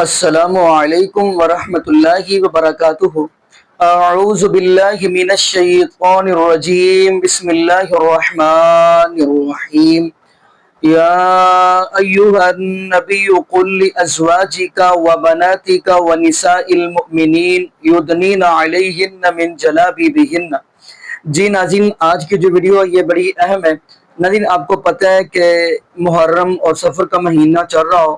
السلام علیکم ورحمۃ اللہ وبرکاتہ۔ اعوذ باللہ من الشیطان الرجیم، بسم اللہ الرحمن الرحیم۔ یا ایہا النبی قل لازواجک وبناتک ونساء المؤمنین یدنین علیہن من جلابیبہن۔ جی ناظرین، آج کی جو ویڈیو ہے یہ بڑی اہم ہے۔ ناظرین، آپ کو پتہ ہے کہ محرم اور سفر کا مہینہ چل رہا ہو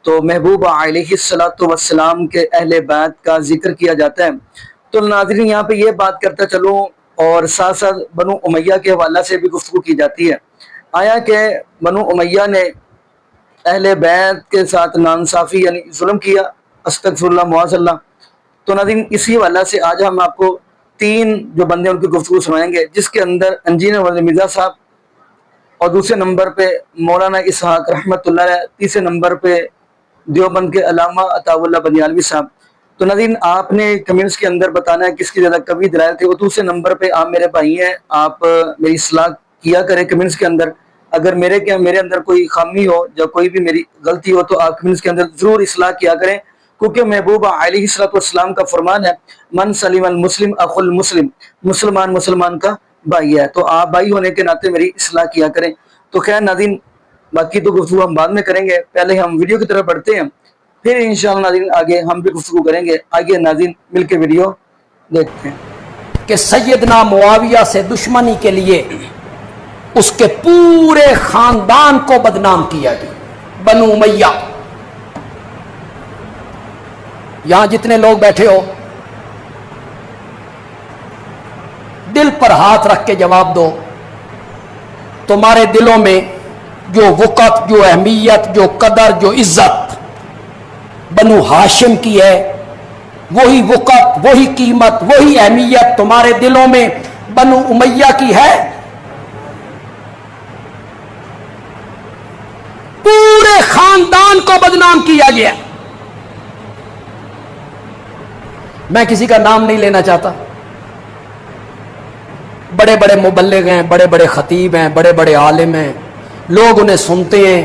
تو محبوب علیہ السلام کے اہل بیت کا ذکر کیا جاتا ہے۔ تو ناظرین، یہاں پہ یہ بات کرتا چلوں اور ساتھ ساتھ بنو امیہ کے حوالہ سے بھی گفتگو کی جاتی ہے۔ آیا کہ بنو امیہ نے اہل بیت کے ساتھ ناانصافی یعنی ظلم کیا، استغفر اللہ معاذ اللہ۔ تو ناظرین، اسی حوالہ سے آج ہم آپ کو تین جو بندے ان کی گفتگو سنائیں گے، جس کے اندر انجینئر ولی مرزا صاحب، اور دوسرے نمبر پہ مولانا اسحاق رحمۃ اللہ علیہ، تیسرے نمبر پہ دیوبند کے علامہ عطا اللہ بنیالوی صاحب۔ تو ناظرین، آپ نے کمنٹس کے اندر بتانا ہے کس کی زیادہ قوی دلائل تھے، اور دوسرے نمبر پہ آپ میرے بھائی ہیں، آپ میری اصلاح کیا کریں کمنٹس کے اندر۔ اگر میرے اندر کوئی خامی ہو یا کوئی بھی میری غلطی ہو تو آپ کمنٹس کے اندر ضرور اصلاح کیا کریں، کیونکہ محبوب علیہ السلام کا فرمان ہے، من سلم المسلم اخو المسلم، مسلمان کا بھائی ہے۔ تو آپ بھائی ہونے کے ناطے میری اصلاح کیا کریں۔ تو خیر ناظرین، باقی تو گفتگو ہم بعد میں کریں گے، پہلے ہم ویڈیو کی طرف بڑھتے ہیں، پھر انشاءاللہ ناظرین آگے ہم بھی گفتگو کریں گے۔ آگے ناظرین مل کے ویڈیو دیکھتے ہیں کہ سیدنا معاویہ سے دشمنی کے لیے اس کے پورے خاندان کو بدنام کیا گیا۔ بنو امیہ، یہاں جتنے لوگ بیٹھے ہو دل پر ہاتھ رکھ کے جواب دو، تمہارے دلوں میں جو وقت، جو اہمیت، جو قدر، جو عزت بنو ہاشم کی ہے، وہی وقت، وہی قیمت، وہی اہمیت تمہارے دلوں میں بنو امیہ کی ہے؟ پورے خاندان کو بدنام کیا گیا۔ میں کسی کا نام نہیں لینا چاہتا، بڑے بڑے مبلغ ہیں، بڑے بڑے خطیب ہیں، بڑے بڑے عالم ہیں، لوگ انہیں سنتے ہیں،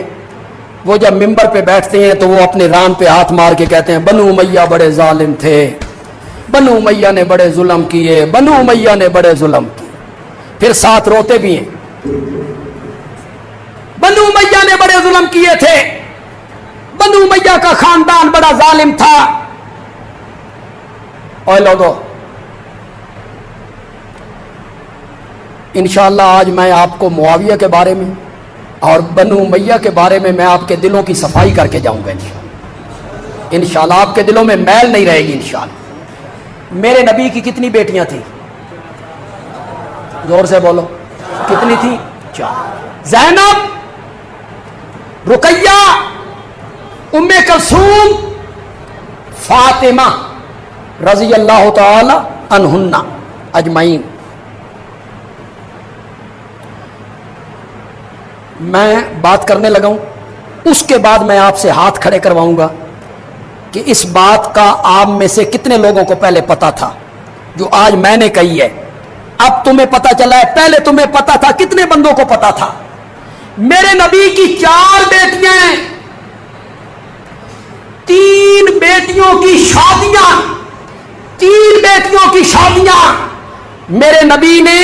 وہ جب ممبر پہ بیٹھتے ہیں تو وہ اپنے ران پہ ہاتھ مار کے کہتے ہیں بنو امیہ بڑے ظالم تھے، بنو امیہ نے بڑے ظلم کیے، بنو امیہ نے بڑے ظلم کیے، پھر ساتھ روتے بھی ہیں، بنو امیہ نے بڑے ظلم کیے تھے، بنو امیہ کا خاندان بڑا ظالم تھا۔ اور لوگوں، انشاءاللہ آج میں آپ کو معاویہ کے بارے میں اور بنو امیہ کے بارے میں آپ کے دلوں کی صفائی کر کے جاؤں گا انشاءاللہ آپ کے دلوں میں میل نہیں رہے گی انشاءاللہ۔ میرے نبی کی کتنی بیٹیاں تھیں؟ زور سے بولو، کتنی تھی؟ 4۔ زینب، رقیہ، ام کلثوم، فاطمہ رضی اللہ تعالی عنہن اجمعین۔ میں بات کرنے لگا ہوں، اس کے بعد میں آپ سے ہاتھ کھڑے کرواؤں گا کہ اس بات کا آپ میں سے کتنے لوگوں کو پہلے پتا تھا جو آج میں نے کہی ہے۔ اب تمہیں پتا چلا ہے، پہلے تمہیں پتا تھا، کتنے بندوں کو پتا تھا؟ میرے نبی کی 4 بیٹیاں ہیں، 3 بیٹیوں کی شادیاں، 3 بیٹیوں کی شادیاں میرے نبی نے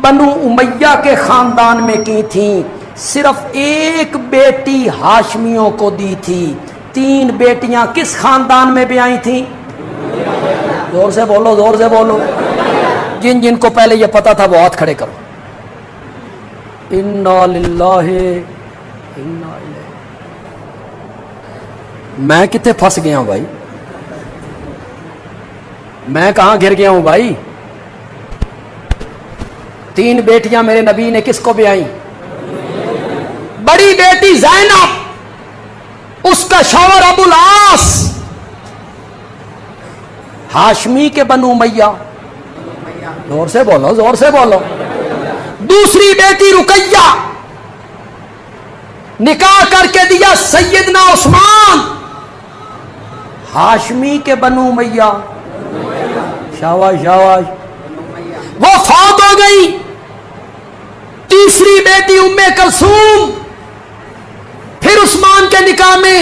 بنو امیہ کے خاندان میں کی تھیں، صرف 1 بیٹی ہاشمیوں کو دی تھی۔ 3 بیٹیاں کس خاندان میں بھی آئی تھیں؟ زور سے بولو، زور سے بولو۔ جن جن کو پہلے یہ پتا تھا وہ ہاتھ کھڑے کرو۔ انا للہ انا الیہ۔ میں کتنے پھنس گیا ہوں بھائی، میں کہاں گر گیا ہوں بھائی؟ 3 بیٹیاں میرے نبی نے کس کو بھی آئیں؟ بڑی بیٹی زینب، اس کا شوہر ابو العاص، ہاشمی کے بنو امیہ، زور سے بولو، زور سے بولو۔ دوسری بیٹی رقیہ، نکاح کر کے دیا سیدنا عثمان، ہاشمی کے بنو امیہ، شاباش شاباش، وہ فوت ہو گئی۔ تیسری بیٹی ام کلثوم، پھر عثمان کے نکاح میں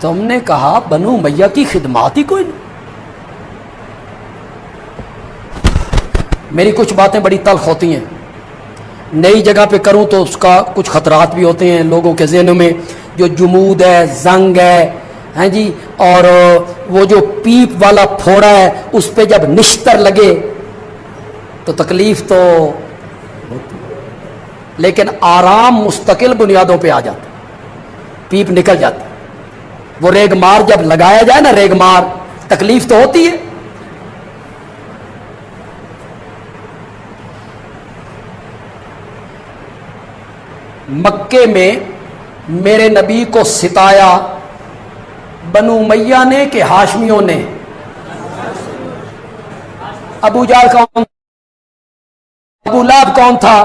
تم نے کہا بنو امیہ کی خدمات ہی کوئی نہیں. میری کچھ باتیں بڑی تلخ ہوتی ہیں, نئی جگہ پہ کروں تو اس کا کچھ خطرات بھی ہوتے ہیں لوگوں کے ذہنوں میں. جو جمود ہے, زنگ ہے, ہیں جی, اور وہ جو پیپ والا پھوڑا ہے اس پہ جب نشتر لگے تو تکلیف تو ہوتی ہے, لیکن آرام مستقل بنیادوں پہ آ جاتا, پیپ نکل جاتی. وہ ریگ مار جب لگایا جائے نا, ریگ مار, تکلیف تو ہوتی ہے. مکے میں میرے نبی کو ستایا بنو امیہ نے کہ ہاشمیوں نے؟ ابو جہل کون, ابو لہب کون تھا؟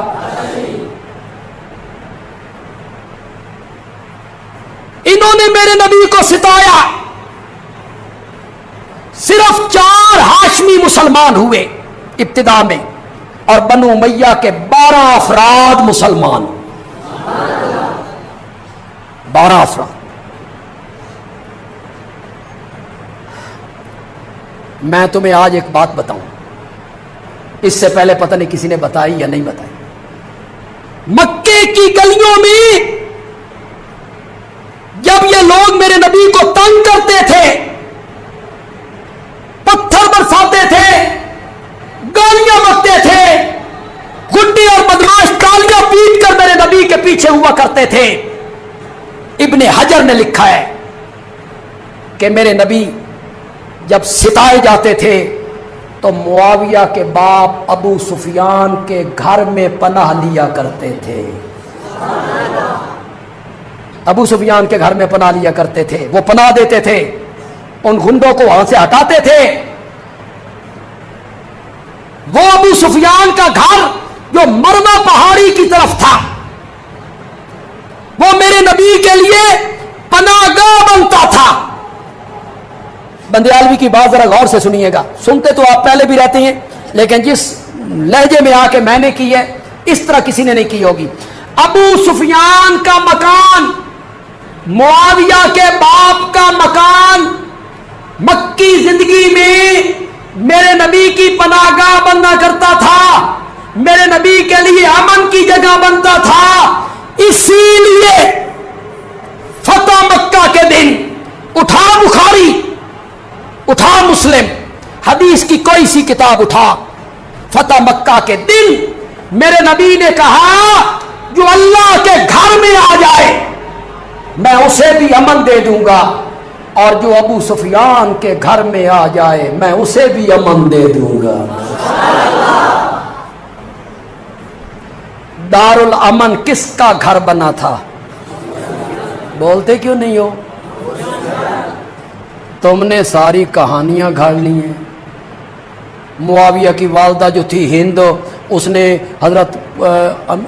انہوں نے میرے نبی کو ستایا. صرف 4 ہاشمی مسلمان ہوئے ابتدا میں, اور بنو امیہ کے 12 افراد مسلمان, 12 افراد. میں تمہیں آج ایک بات بتاؤں, اس سے پہلے پتہ نہیں کسی نے بتائی یا نہیں بتائی. مکے کی گلیوں میں جب یہ لوگ میرے نبی کو تنگ کرتے تھے, پتھر برساتے تھے, گالیاں بکتے تھے, گنڈے اور بدماش تالیاں پیٹ کر میرے نبی کے پیچھے ہوا کرتے تھے. ابن حجر نے لکھا ہے کہ میرے نبی جب ستائے جاتے تھے تو معاویہ کے باپ ابو سفیان کے گھر میں پناہ لیا کرتے تھے. ابو سفیان کے گھر میں پناہ لیا کرتے تھے, وہ پناہ دیتے تھے, ان گنڈوں کو وہاں سے ہٹاتے تھے. وہ ابو سفیان کا گھر جو مرنا پہاڑی کی طرف تھا, وہ میرے نبی کے لیے پناہ گاہ بنتا تھا. بندیالوی کی بات ذرا غور سے سنیے گا, سنتے تو آپ پہلے بھی رہتے ہیں, لیکن جس لہجے میں آ کے میں نے کی ہے اس طرح کسی نے نہیں کی ہوگی. ابو سفیان کا مکان, معاویہ کے باپ کا مکان مکی زندگی میں میرے نبی کی پناہ گاہ بننا کرتا تھا, میرے نبی کے لیے امن کی جگہ بنتا تھا. اسی لیے فتح مکہ کے دن اٹھا بخاری, اٹھا مسلم, حدیث کی کوئی سی کتاب اٹھا, فتح مکہ کے دن میرے نبی نے کہا جو اللہ کے گھر میں آ جائے میں اسے بھی امن دے دوں گا, اور جو ابو سفیان کے گھر میں آ جائے میں اسے بھی امن دے دوں گا. دار الامن کس کا گھر بنا تھا؟ بولتے کیوں نہیں ہو؟ تم نے ساری کہانیاں گھاڑ لی ہیں. معاویہ کی والدہ جو تھی ہند, اس نے حضرت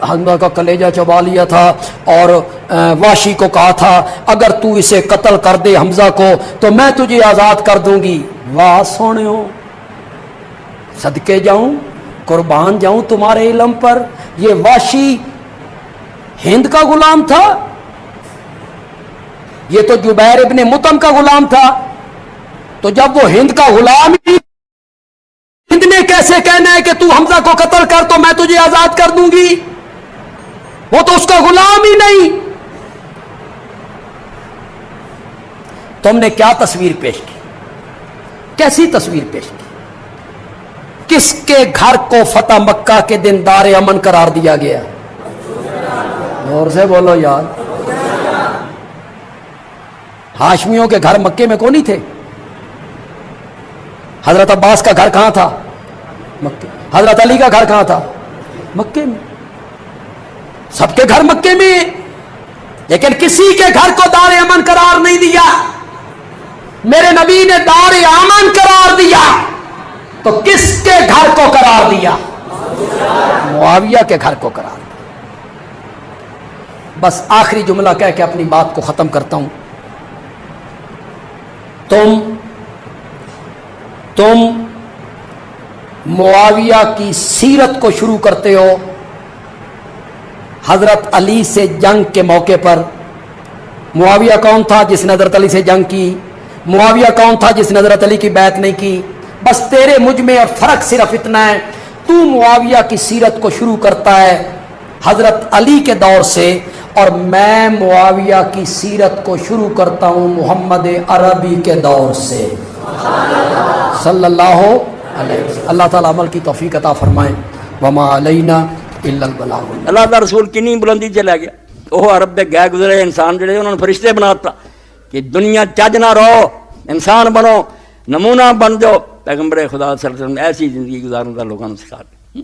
حمزہ کا کلیجہ چبا لیا تھا اور واشی کو کہا تھا اگر تو اسے قتل کر دے حمزہ کو تو میں تجھے آزاد کر دوں گی. واہ سونیو, صدقے جاؤں, قربان جاؤں تمہارے علم پر. یہ واشی ہند کا غلام تھا, یہ تو جبیر ابن مطعم کا غلام تھا. تو جب وہ ہند کا غلام ہی, ہند نے کیسے کہنا ہے کہ تو حمزہ کو قتل کر تو میں تجھے آزاد کر دوں گی؟ وہ تو اس کا غلام ہی نہیں. تم نے کیا تصویر پیش کی, کیسی تصویر پیش کی؟ کس کے گھر کو فتح مکہ کے دن دار امن قرار دیا گیا؟ اور سے بولو یار. ہاشمیوں کے گھر مکے میں کون ہی تھے؟ حضرت عباس کا گھر کہاں تھا؟ مکے. حضرت علی کا گھر کہاں تھا؟ مکے میں. سب کے گھر مکے میں, لیکن کسی کے گھر کو دار امن قرار نہیں دیا. میرے نبی نے دار امن قرار دیا تو کس کے گھر کو قرار دیا؟ معاویہ کے گھر کو قرار دیا. بس آخری جملہ کہہ کے اپنی بات کو ختم کرتا ہوں. تم معاویہ کی سیرت کو شروع کرتے ہو حضرت علی سے جنگ کے موقع پر معاویہ کون تھا جس نے حضرت علی سے جنگ کی؟ معاویہ کون تھا جس نے حضرت علی کی بیعت نہیں کی؟ بس تیرے مجھ میں اور فرق صرف اتنا ہے، تو معاویہ کی سیرت کو شروع کرتا ہے حضرت علی کے دور سے، اور میں معاویہ کی سیرت کو شروع کرتا ہوں محمد عربی کے دور سے صلی اللہ علیہ وسلم۔ اللہ تعالیٰ عمل کی توفیق عطا فرمائے۔ وما علینا الا البلاغ۔ اللہ دا رسول کنی بلندی چلا گیا، وہ عرب دے گئے گزرے انسان جڑے انہوں نے فرشتے بناتا کہ دنیا چج نہ رہو، انسان بنو، نمونہ بن جاؤ۔ پیغمبر خدا صلی اللہ علیہ وسلم ایسی زندگی گزارنے کا لوگوں نے سکھا دیا،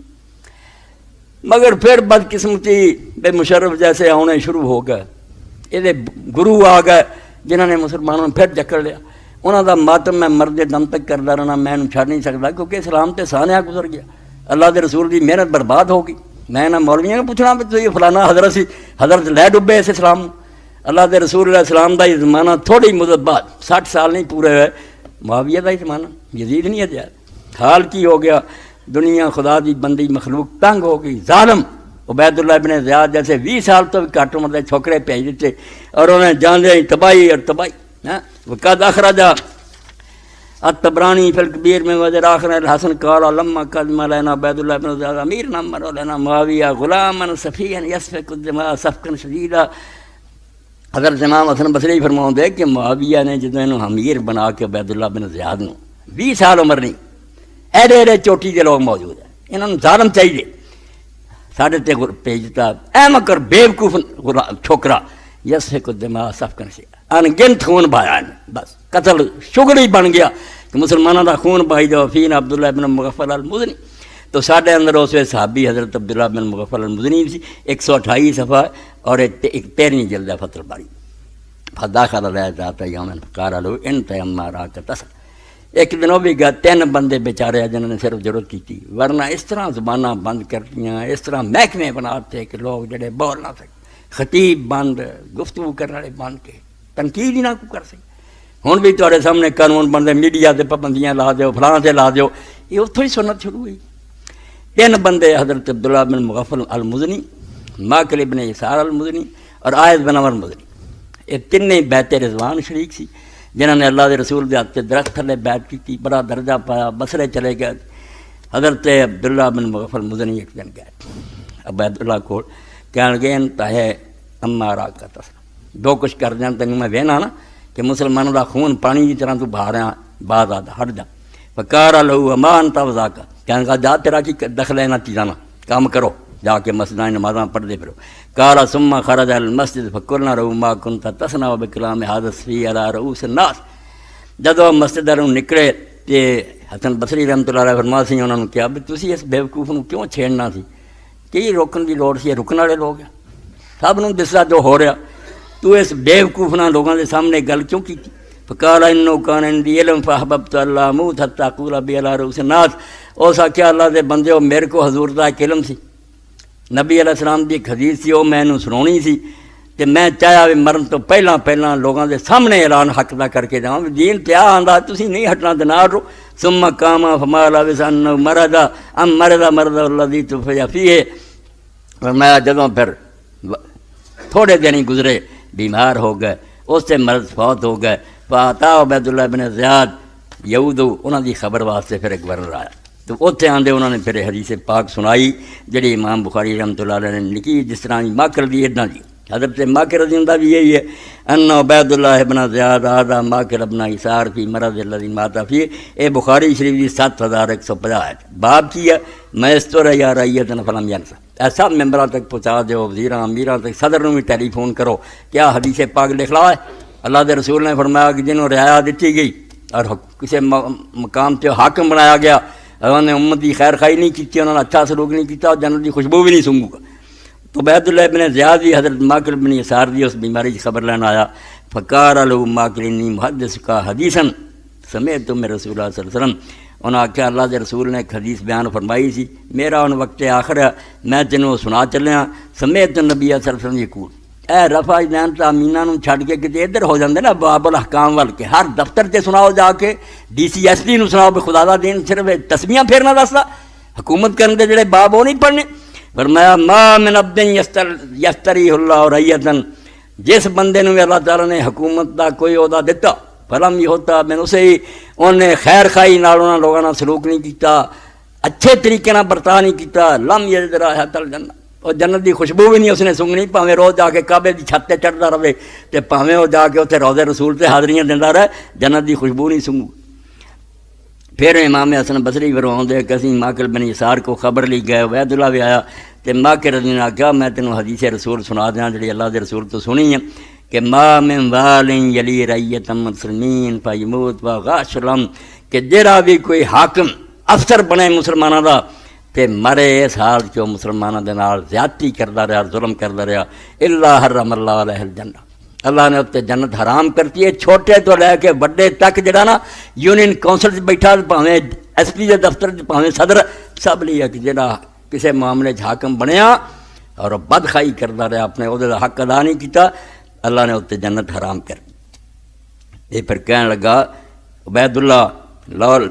مگر پھر بدقسمتی بے مشرف جیسے آنے شروع ہو گئے، یہ گرو آ گئے جنہوں نے مسلمانوں نے پھر جکڑ لیا۔ انہوں دا ماتم میں مرد دم تک کرتا رہنا، میں انہوں چھڑ نہیں سکتا، کیونکہ اسلام تے سانیہ گزر گیا، اللہ دے رسول دی محنت برباد ہو گئی۔ میں نہ مولویوں نے پوچھنا بھی تو یہ فلانا حضرت سی، حضرت لے ڈبے اس اسلام۔ اللہ دے رسول علیہ السلام دا یہ زمانہ تھوڑی مدت بعد 60 سال نہیں پورے ہوئے، معاویہ دا ہی زمانہ، یزید نہیں ہے۔ حال کی ہو گیا، دنیا خدا دی بندی مخلوق تنگ ہو گئی، ظالم عبید اللہ ابن زیاد جیسے 20 سال تو بھی کٹ عمر دے چھوکرے بھیج دیتے، اور انہیں جاندے ہی تباہی اور تباہی۔ وقد اخرج الطبرانی فی الکبیر میں وزیر آخر الحسن قال لما قدم علینا عبید اللہ ابن زیاد امیر نمر علینا معاویہ غلاما صفیا یسفک الدماء سفکا شدیدا۔ حضرت امام حسن بصری فرماؤں دے کہ معاویہ نے جدوں انہوں امیر بنا کے عبید اللہ بن زیاد نو 20 سال عمر نہیں، ایڈے ایڈے چوٹی کے لوگ موجود ہیں، انہوں نے ظالم چاہیے ساڑھے تے بھیجتا احمق اور بیوقوف چھوکرا یسفک الدماء سفکا شدیدا، ان گنت خون بہایا، بس قتل شغل ہی بن گیا کہ مسلمانوں کا خون بہائی جاؤ۔ فین عبداللہ بن مغفل المزنی، تو ساڈے اندر اس وقت صحابی حضرت عبداللہ بن مغفل المزنی سی، 128 صفحہ اور ایک 13ویں جلد ہے فتح الباری۔ فداخل علیہ ذات یوم فقال له انت اما راک تصل، ایک دن وہ بھی گیا، 3 بندے بیچارے جنہوں نے صرف ضرورت کی تھی، ورنہ اس طرح زباناں بند کرتیاں، اس طرح محکمے بناتے کہ لوگ جڑے بول نہ سکتے، خطیب بند، گفتگو کرنے والے بند کے تنقید ہی نہ کو کر سکتے۔ ہوں بھی تھوڑے سامنے قانون بنتے، میڈیا سے پابندیاں لا دیو، فلاں سے لا دیو، یہ اتوں ہی سنت شروع ہوئی۔ 3 بندے حضرت عبداللہ بن مغفل المزنی، ماکل ابن یسار المزنی اور عائد بن عمر المزنی، یہ تینیں بیعت رضوان شریک سی جنہوں نے اللہ دے رسول دے ہاتھ درخت تھلے بیعت کی تھی، بڑا درجہ پایا، بصرے چلے گئے۔ حضرت عبداللہ بن مغفل المزنی ایک دن گئے عبید اللہ کو، کہنے لگے انت ہے اما راک کا تصل، جو کچھ کر دیں تینوں میں وہنا نا کہ مسلمانوں کا خون پانی کی طرح تو بہا رہا، بعد آ ہٹ جا۔ فقال له اما انت وذاک، کہنے کا جا تیرا کی دخل ہے نہ چیزاں، کام کرو جا کے مسجدیں نمازاں پڑھ دے پھرو۔ قال ثم خرج الى المسجد فقلنا له ما كنت تصنع بكلام هذا الصفي على رؤوس الناس۔ جدو مسجد رو نکلے تے حسن بصری رحمۃ اللہ علیہ فرما سی، انہوں نے کہا بھی تسی اس بیوقوف نو کیوں چھیڑنا سی، کہ یہ روکن دی لوڑ سی، رکن والے لوگ ہیں، سب نوں دسدا جو ہو رہا، تو اس بیوقوف نہ لوگوں کے سامنے گل کیوں کی؟ فقال انه كان عندي علم فاحببت الله اموت حتى اقول بي على رؤوس الناس۔ اس آخیا اللہ دے بندے، میرے کو حضور دا ایک علم سی، نبی علیہ السلام دی ایک حدیث سی، وہ میں سنانی سی، تے میں چاہیا بھی مرن تو پہلا لوگوں کے سامنے اعلان حق دا کر کے جاؤں، دین تے آندا تسی نہیں ہٹنا تے نہ ہٹو۔ ثم قام فما لبث انه مرض ام مرض الذي توفي فيه، اور میں جدوں پھر تھوڑے دن ہی گزرے بیمار ہو گئے، اس سے مرض فوت ہو گئے۔ فاتا عبید اللہ بن زیاد یہودو، انہوں دی خبر واسطے پھر ایک گورنر آیا، تو اتنے آندے انہوں نے پھر حدیث پاک سنائی جڑی امام بخاری رحمۃ اللہ علیہ نے لکھی، جس طرح ماکر دی ادنا دی حضرت ماکر رضی اللہ بھی یہی ہے، ان عبید اللہ ابن زیاد آدھا ماکر ابن یسار فی مرض الذی مات فیہ، اے بخاری شریف دی 7150 ہے۔ باب کی ہے میستر یا رعیتن فلم ینسا، ایسا ممبران تک پہنچا دیو، وزیراں امیراں تک، صدر نوں بھی ٹیلی فون کرو، کیا حدیث پاک لکھ لا ہے؟ اللہ دے رسول نے فرمایا کہ جنہوں رعایا دیتی گئی اور کسی مقام تے حاکم بنایا گیا، انہوں نے امت کی خیر خواہی نہیں کی، انہوں نے اچھا سلوک نہیں کیتا، جنت کی خوشبو بھی نہیں سونگوں گا۔ تو عبید اللہ ابن زیاد بھی حضرت ماکل بن یسار دی اس بیماری کی خبر لینا آیا، فقال له ماکل انی محدثک حدیثا سمعت من رسول اللہ صلی اللہ علیہ وسلم، انہوں نے آخیا اللہ دے رسول نے ایک حدیث بیان فرمائی سی، میرا ان وقت آخر ہے، میں تینوں سنا چلیا، سمعت النبی صلی اللہ علیہ وسلم یقول، اے رفع دین تامینہ نوں چھڈ کے کتے ادھر ہو جاندے نا باب الاحکام ول کے، ہر دفتر تے سناؤ جا کے، ڈی سی ایس پی نوں سناؤ بھی خدا دا دین صرف تسمیاں پھیرنا دسدا، حکومت کرن دے جڑے باب وہ نہیں پڑھنے۔ فرمایا ما من عبد یستریح اللہ رعیتن، جس بندے نو اللہ تعالیٰ نے حکومت دا کوئی عہدہ دیتا فلم یہ ہوتا میں اسے ہی انہیں خیر خائی نال انہاں لوگاں نال سلوک نہیں کیتا، اچھے طریقے نال برتا نہیں کیتا، لم یجد رائحۃ الجنہ، اور جنت دی خوشبو بھی نہیں اس نے سنگنی، پاویں روز جا کے کعبے دی چھت تے چڑھدا رہے تے پاویں وہ جا کے اتنے روضے رسول تے حاضریاں دیندا رہے، جنت دی خوشبو نہیں سنگو۔ پھر امام حسن بصری فرماؤندے کہ اسی ماکل بن یسار کو خبر لی گئے، عبید اللہ بھی آیا تے ماکل رضی اللہ کہا میں تینوں حدیث رسول سنا دیاں جڑی اللہ دے رسول تو سنی ہے کہ ما من وال یلی رعیت المسلمین فیموت وغاشلم، کہ جڑا بھی کوئی حاکم افسر بنے مسلمانوں دا تے مرے اس حال چو مسلمانوں دے نال زیادتی کردا رہا، ظلم کردا رہا، الا حرم اللہ علیہ الجنہ، اللہ نے اتنے جنت حرام کرتی ہے، چھوٹے تو لے کے بڑے تک جڑا نا یونین کونسل بیٹھا پاویں ایس پی دے دفتر پاویں صدر سب لیا کہ جڑا کسے معاملے حاکم بنیا اور بد خائی کردا رہا، اپنے عہدے دا حق ادا نہیں کیتا، اللہ نے اتنے جنت حرام کر دی۔ یہ پھر کہنے لگا عبید اللہ لول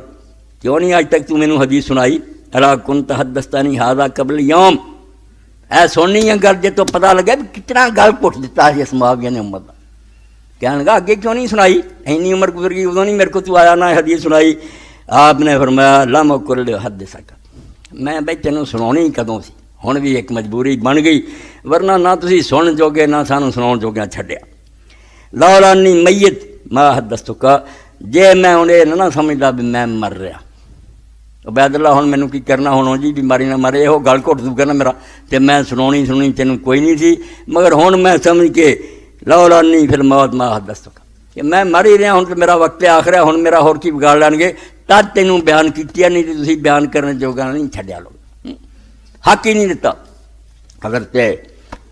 کیوں نہیں آج تک تو مینوں حدیث سنائی، الا کنت حدثتنی ھذا قبل یوم، اے سننی ہے گل جے تو پتہ لگے بھی کتنا گل پٹ دیتا ہے اس معاویہ نے امت کا۔ کہنے لگا اگے کیوں نہیں سنائی، اینی عمر گزر گئی ادوں نہیں میرے کو تو آیا نہ حدیث سنائی۔ آپ نے فرمایا لم اکن لحدثک، میں بھائی تینوں سناؤنی کدوں سی، ہن بھی ایک مجبوری بن گئی، ورنہ نہ تسی سن جوگے نہ سانوں سناؤن جوگیاں چھڈیا۔ لولا انی میت ما حدثتک، جے میں انہیں نہ سمجھدا بھی میں مر رہا، عبید اللہ ہن مینوں کی کرنا، ہن جی بیماری نہ مرے یہ گل گھٹ دوں گا نا میرا، تے میں سنونی تینوں کوئی نہیں سی، مگر ہن میں سمجھ کے لولا انی فی الموت ما حدثتک، کہ میں مر ہی رہا، ہن تو میرا وقت آخر ہے، ہن میرا ہور کی بگاڑ لین گے، تد تینوں بیان کیتی نہیں تے تسی بیان کرنے جوگا نہیں چھڈیا، لوگ حق ہی نہیں دیتا۔ حضرت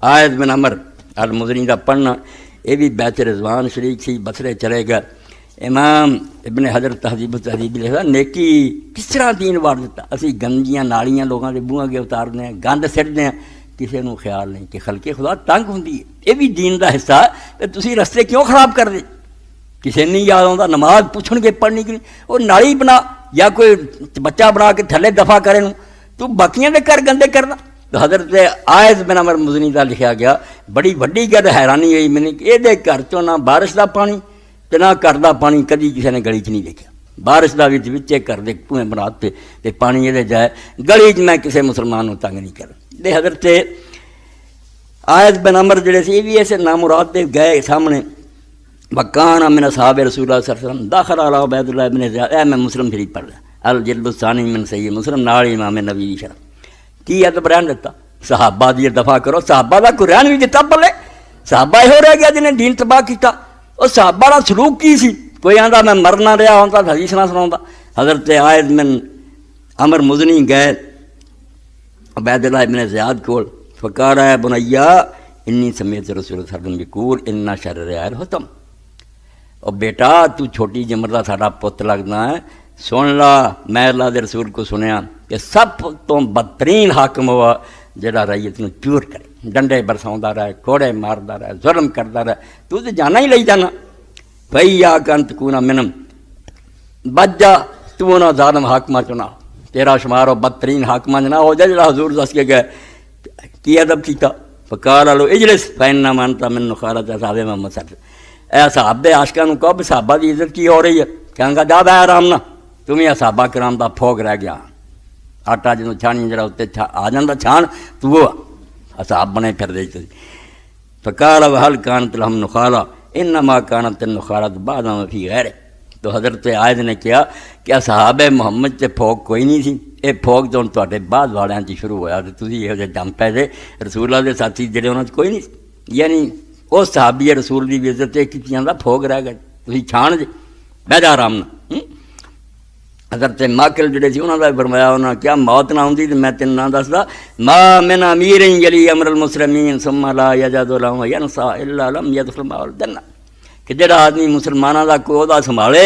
عائد بن عمر المزنی دا پڑھنا، یہ بھی بیت رضوان شریک سی، بصرے چلے گئے۔ امام ابن حجر تہذیب التہذیب لکھا نیکی کس طرح دین وار دیتا، اسی گندیاں نالیاں لوگوں کے بوہاں کے اتارنے ہیں، گند سٹتے ہیں، کسی کو خیال نہیں کہ خلق خدا تنگ ہوندی ہے، یہ بھی دین دا حصہ ہے کہ تسی رستے کیوں خراب کر دے، کسی نہیں یاد آتا نماز پوچھن گے پڑھنی کی نہیں، وہ نالی بنا یا کوئی بچہ بنا کے تھلے دفع کرے نوں تو باقیاں دے کر گندے کرنا۔ تو حضرت عائد بن عمر مزنی دا لکھا گیا، بڑی وڈی گل حیرانی ہوئی میں نے کہ یہ گھر چوں نہ بارش دا پانی تے نہ گھر دا پانی کدی کسی نے گلی چ نہیں دیکھا، بارش دا وچ گھر دے کنویں بناتے تے پانی یہ جائے گلی چ، میں کسی مسلمان نوں تنگ نہیں کر دے۔ حضرت عائد بن عمر جڑے سی یہ بھی ایسے نامراد دے گئے سامنے، وکان من اصحاب رسول اللہ صلی اللہ علیہ وسلم داخل علی عبید اللہ بن زیاد، اے میں مسلم شریف پڑھ رہا، الجلد الثانی من صحیح مسلم نال امام نبوی شرح کی ادب رہن دیتا، صحابہ دی دفاع کرو، صحابہ دا قرآن بھی دیتا پلے، صحابہ ہو رہ گیا جنہیں دین تباہ کیتا، اور صحابہ دا سلوک کی سی، کوئی آندا میں مرنا رہا ہوتا حدیث نہ سناوندا۔ حضرت عائد بن عمر مزنی گئے عبید اللہ ابن زیاد کول، فقال اے بنیا انی سمیت رسول اللہ صلی اللہ علیہ وسلم یقول ان شر الرعاء الحطم، اور بیٹا تو چھوٹی جمر دا ساڈا پت لگنا ہے، سن لا میں اللہ دے رسول کو سنیا کہ سب تو بدترین حاکم ہوا جڑا رعیت نوں چور کرے، ڈنڈے برساوندا رہے، کوڑے ماردا رہے، ظلم کردا رہے، تو تے جانا ہی لئی جانا، فیا کن تکونا منم، بچ جا تو انہاں ظالم حاکماں چوں نہ، تیرا شمار ہو بدترین حاکماں نہ ہو جائے جڑا حضور دس کے گئے۔ کی ادب کیتا، فقال لو اجلس فانما انت من خالۃ اصحاب محمد صلی اللہ علیہ وسلم، اے صحابہ عاشقاں نوں کہو صحابہ دی عزت کی ہو رہی ہے، کہاں گا جا بے آرام نہ، تمہیں صحابہ کرام دا پھوگ رہ گیا، آٹا جدوں چھانی جڑا اتنے آ جاندا چھان تو وہ اصحاب بنے پھر دے۔ فقال وهل كانت لهم نخالہ انما كانت النخالۃ بعد ما فی غیر، تو حضرت عائد نے کیا کہ صحابہ محمد تے پھوگ کوئی نہیں سی، یہ پھوگ تو تواڈے بعد والیاں تے شروع ہویا، تے تسی یہ جم پے جے، رسول اللہ دے ساتھی جڑے انہاں تے کوئی نہیں سی، یعنی وہ صحابی رسول دی عزت کیتیاں دا پھوگ رہ گئے، تسی چھان جے بہ جا آرام نہ۔ حضرت ماکل جڑے سی انہاں دا فرمایا انہاں کیا موت نہ ہوندی تے میں تینوں نہ دسدا، ما من امیر یلی امر المسلمین ثم لا یجد له ینصا الا لم يدخل معه الجنہ، کہ جڑا آدمی مسلمانوں دا کوئی عہدہ سنبھالے،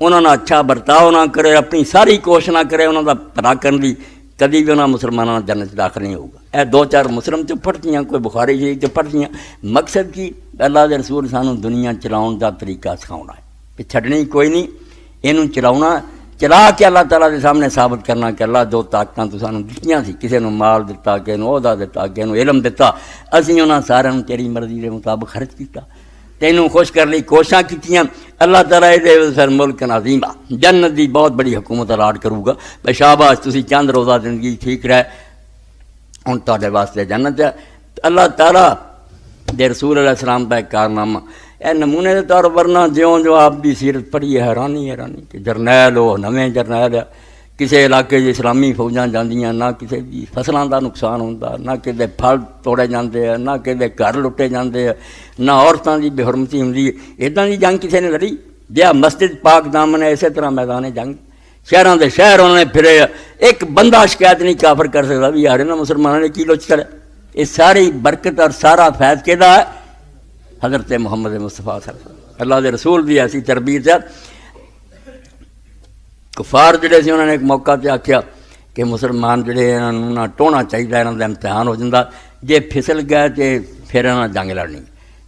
انہاں نال اچھا برتاؤ نہ کرے، اپنی ساری کوشش نہ کرے انہاں دا بھلا کرن دی، کدی بھی انہاں مسلمانوں جنت داخل نہیں ہوگا۔ اے دو چار مسلم چ پڑھتیاں، کوئی بخاری شریف چ پڑھتیاں، مقصد کی اللہ دے رسول سانوں دنیا چلاؤن دا طریقہ سکھاؤنا ہے، کہ چھڈنی کوئی نہیں، اینوں چلاؤنا چلا کے اللہ تعالیٰ کے سامنے ثابت کرنا کہ اللہ جو طاقتاں تو سانوں دتیاں سی، کسی نو مال دتا، کسی نو عہدہ دتا، کسی نو علم دتا، اسی انہاں سارے نو تیری مرضی دے مطابق خرچ کیتا، تینوں خوش کر لی کوشاں کیتیاں۔ اللہ تعالیٰ دے پھر ملک عظیم جنت دی بہت بڑی حکومت الاٹ کروں گا، بھئی شاباش تسی چند روزہ زندگی ٹھیک رہے، ہن تہاڈے واسطے جنت ہے۔ اللہ تعالیٰ دے رسول علیہ السلام دا ایک کارنامہ اے نمونے دے طور ورنہ جیوں جو آپ دی سیرت پڑھی ہے، حیرانی کہ جرنیل ہو، نویں جرنیل ہے، کسی علاقے دی اسلامی فوجاں جاندیاں، نہ کسی دی فصلاں دا نقصان ہوندا، نہ کسی پھل توڑے جاندے ہیں، نہ کسی گھر لٹے جاندے ہیں، نہ عورتاں دی بے حرمتی ہوندی ہے۔ اداں دی جنگ کسی نے لڑی؟ جہاں مسجد پاک دامن ہے اسی طرح میدان جنگ، شہراں دے شہر انہوں نے پھرے، ایک بندہ شکایت نہیں کافر کر سکتا بھی یار انہاں مسلمانوں نے کی لوچ کرے۔ یہ ساری برکت اور سارا فیض کہدا ہے؟ حضرت محمد مصطفیٰ صلی اللہ علیہ وسلم، اللہ دے رسول دی ایسی تربیت ہے۔ کفار جڑے سی انہوں نے ایک موقع تے آکھیا کہ مسلمان جڑے انہوں نہ ٹونا چاہیے، انہوں دا امتحان ہو جاتا، جے پھسل گئے تے پھر انہوں نے جنگ لڑنی،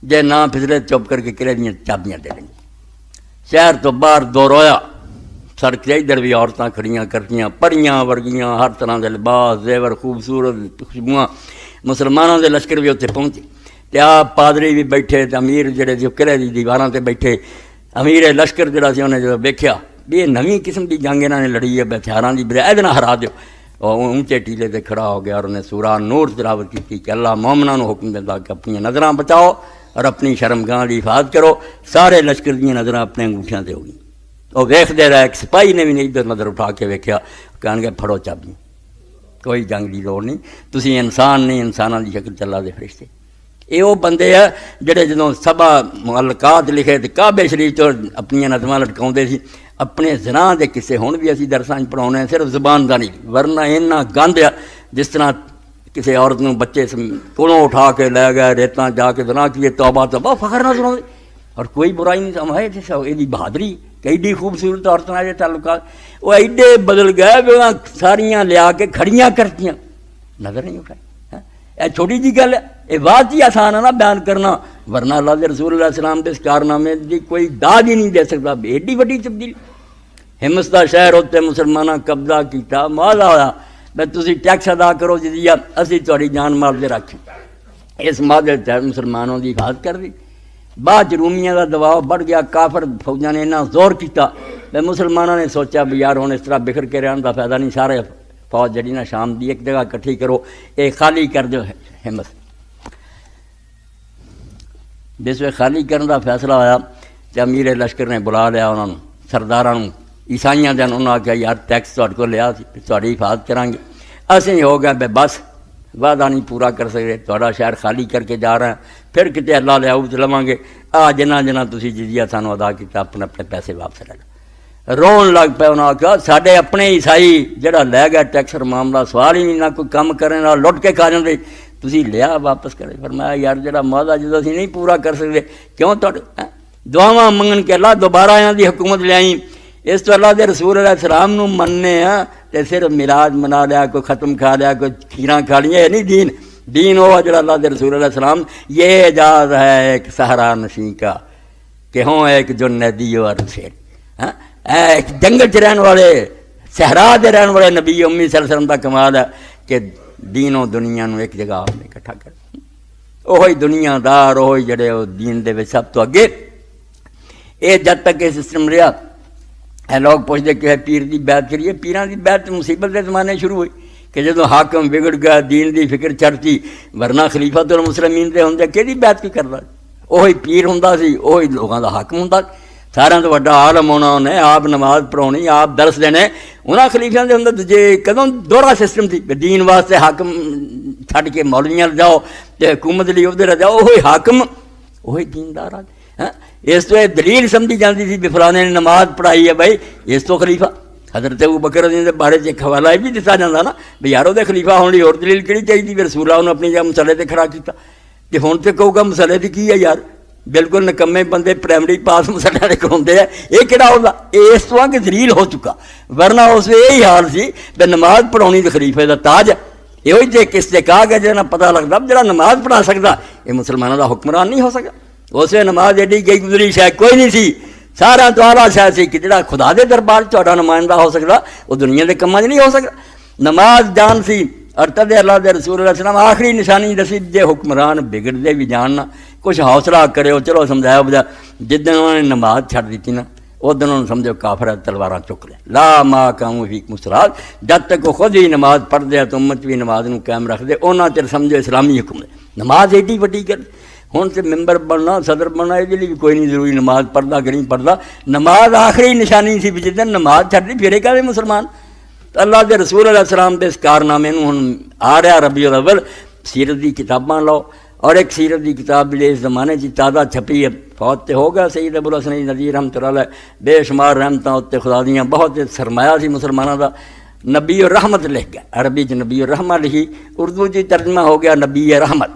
جے نہ پھسلے چپ کر کے قلعے دیاں چابیاں دے دیں۔ شہر تو باہر دور ہویا، سڑک سے ادھر بھی عورتاں کھڑیاں کرتیاں، پریاں ورگیاں، ہر طرح دے لباس زیور خوبصورت خوشبوئاں، مسلمانوں دے لشکر بھی اتنے پہنچے، تے آپ پادری بھی بیٹھے، تے امیر جڑے جو قلعے دی دیواراں تے بیٹھے، امیر لشکر جڑا سی انہیں جو ویکھیا بھی یہ نویں قسم کی جنگ انہوں نے لڑی ہے، ہتھیاراں دی بجائے ایدے نال ہرا دیو، اور اونچے ٹیلے تے کھڑا ہو گیا اور انہیں سورہ نور تلاوت کی کہ اللہ مومناں نو حکم دیتا کہ اپنی نظراں بچاؤ اور اپنی شرمگاہ دی حفاظت کرو۔ سارے لشکر دیاں نظراں اپنے انگوٹھیاں تے ہو گئی، اور ویکھدے رہے، ایک سپاہی نے بھی نہیں ادھر نظر اٹھا کے ویکھیا، کہن گے پھڑو چابی، کوئی جنگ دی لوڑ نہیں، تسی انسان نہیں، انساناں دی شکل چلا دے فرشتے۔ یہ وہ بندے ہیں جڑے جدوں سبا معلقات لکھے تے کعبے شریف تو اپنی نظماں لٹکاؤندے سی، اپنے زنا دے قصے ہن بھی اسی درساں پڑھاؤنے، صرف زبان دا نہیں، ورنہ اینا گند ہے جس طرح کسی عورت نوں بچے کولوں اٹھا کے لے گئے، ریتاں جا کے زنا کیے، توبہ توبہ، فخر نہ سناؤندے، اور کوئی برائی نہیں سمجھے جیسا یہ بہادری کہ ایڈی خوبصورت عورتوں کے تعلقات وہ ایڈے بدل گئے بھی وہاں ساریاں لیا کے کھڑیاں کرتیاں، نظر نہیں اٹھائی۔ یہ چھوٹی جی گل ہے، یہ بات ہی آسان ہے نا بیان کرنا، ورنہ اللہ کے رسول اللہ علیہ السلام کے اس کارنامے کی کوئی داد ہی نہیں دے سکتا۔ ایڈی وڈی تبدیلی، ہمس دا شہر ہوتے مسلمانوں قبضہ کیتا، مالا ہوا میں تسی ٹیکس ادا کرو جزیہ، اسی تہاڈی جان مال دے رکھیں، اس معاہدے کے تحت مسلمانوں کی حفاظت کر دی۔ بعد رومیاں کا دباؤ بڑھ گیا، کافر فوجاں نے اتنا زور کیتا، مسلمانوں نے سوچا بھی یار ہوں اس طرح بکھر کے رہن کا فائدہ نہیں، سارے فوج جڑی نا شام دی ایک جگہ کٹھی کرو، یہ خالی کر دو ہمت۔ جس وقت خالی کرنے کا فیصلہ ہوا تو امیر لشکر نے بلا لیا انہوں نے، سرداراں عیسائیاں دن، انہوں نے آخیا یار ٹیکس تہاڈے کول لیا سی، تہاڈی حفاظت کریں گے، اسی ہو گئے بے بس وعدہ نہیں پورا کر سکتے، تہاڈا شہر خالی کر کے جا رہے ہیں، پھر کتے اللہ لے آؤ تو لواں گے، جنہ جنہ تسی جزیہ سانوں ادا کیتا اپنے اپنے پیسے واپس لے لو۔ رون لگ پے، انہوں نے آخیا ساڈے اپنے عیسائی جڑا لے گیا ٹیکس اور معاملہ سوال ہی نہیں، نہ کوئی کم کرنے نہ لٹ کے کھا جاندے، تسی لیا واپس کرے۔ فرمایا یار جڑا معاہدہ جدوں اسی نہیں پورا کر سکتے، کیوں تہاڈے دعاواں منگن کے اللہ دوبارہ انہاں دی حکومت لے آئی، اس تو اللہ دے رسول علیہ السلام نو مننے ہاں تے صرف میلاد منا لیا، کوئی ختم کھا لیا، کوئی کھیراں کھا لیا، یہ نہیں دین۔ دین ہوا جڑا اللہ دے رسول علیہ السلام، یہ اعجاز ہے ایک صحرا نشین کا کہ ہوں ایک جو ندی اور شیر، ایک جنگل چ رہن والے صحرا دے رہن والے نبی امی صلی اللہ علیہ وسلم کا کمال ہے کہ دین و دنیا نو ایک جگہ آپ نے اکٹھا کر، وہی دنیا دار، وہی جڑے وہ دین دے وچ سب تو اگے۔ یہ جد تک یہ سسٹم رہا، لوگ پوچھتے کہ پیر دی بیعت کریے، پیراں دی بیعت مصیبت کے زمانے شروع ہوئی کہ جدوں حاکم بگڑ گیا، دین دی فکر چڑھتی، ورنہ خلیفۃ المسلمین دے ہوندے کہڑی بیعت کی کردا، وہی پیر ہوندا سی، وہی لوگاں دا حاکم ہوندا، سارا تو وڈا عالم ہونا انہیں، آپ نماز پڑھاونی، آپ درس دینے، انہاں خلیفیاں دے ہوندے دجے کدوں دوہرا سسٹم سی، دین واسطے حاکم چھڈ کے مولویاں جاؤ تے حکومت لیے ادھر جاؤ، وہی حاکم وہی دیندار آ۔ اس تو دلیل سمجھی جاتی تھی بھی فلانے نے نماز پڑھائی ہے بھائی اس تو خلیفہ۔ حضرت ابوبکر رضی اللہ کے بارے ایک حوالہ یہ بھی دتا جاتا نا بھی یار وہ خلیفہ ہونے کی اور دلیل کہڑی چاہیے، پھر رسول اللہ نے اپنی جگہ مسئلے تے کھڑا کیتا، کہ ہوں تو کہو گا مسئلے تے کی ہے یار، بالکل نکمے بندے پرائمری پاس مسئلے کراؤندے ہیں، یہ کہڑا ہوگا، یہ اس طرح کہ دلیل ہو چکا، ورنہ اس میں یہی حال سی بھی نماز پڑھاؤنی تو خلیفے کا تاج ہے، یہ جی کس سے کہا گیا جہاں پتہ لگتا جہاں نماز پڑھا سکتا یہ مسلمانوں کا حکمران نہیں ہو سکا۔ اس میں نماز ایڈی گئی گزری شاید کوئی نہیں سی، سارا تو آلہ شاہ سی کہ جڑا خدا دے دربار تہاڈا نمائندہ ہو سکدا وہ دنیا دے کماں 'چ نہیں ہو سکدا. نماز جان سی اور تدے اللہ دے رسول علیہ السلام آخری نشانی دسی جے حکمران بگڑدے بھی جاننا کچھ حوصلہ کرے چلو سمجھایا بجا. جدن انہوں نے نماز چھڑ دیتی نا اس دن انہوں نے سمجھو کافر تلواراں چک لیں. لا ما قاموا فیکم الصلاۃ، جب تک وہ خود ہی نماز پڑھ دے تو امت بھی نماز نو قائم رکھ دے انہاں چر سمجھو اسلامی حکم دے. نماز ایڈی وڈی گل ہن تے ممبر بننا صدر بننا یہ بھی کوئی نہیں ضروری نماز پڑھدا کہ نہیں پڑھدا. نماز آخری نشانی سی بھی جدن نماز چھڑ دی پھر کہے مسلمان. تو اللہ دے رسول علیہ السلام دے اس کارنامے نو ہن آ رہا ربیع الاول. سیرت دی کتاباں لو اور ایک سیرت دی کتاب بھی اس زمانے کی تازہ چھپی ہے، فوت تے ہو گیا سید ابوالحسن نذیر رحمۃ اللہ علیہ، بے شمار رحمتاں اتنے خدا دیاں، بہت سرمایہ سی مسلمانوں دا. نبی الرحمت لکھ گیا، عربی چ نبی الرحمہ لکھی، اردو چ ترجمہ ہو گیا نبی رحمت.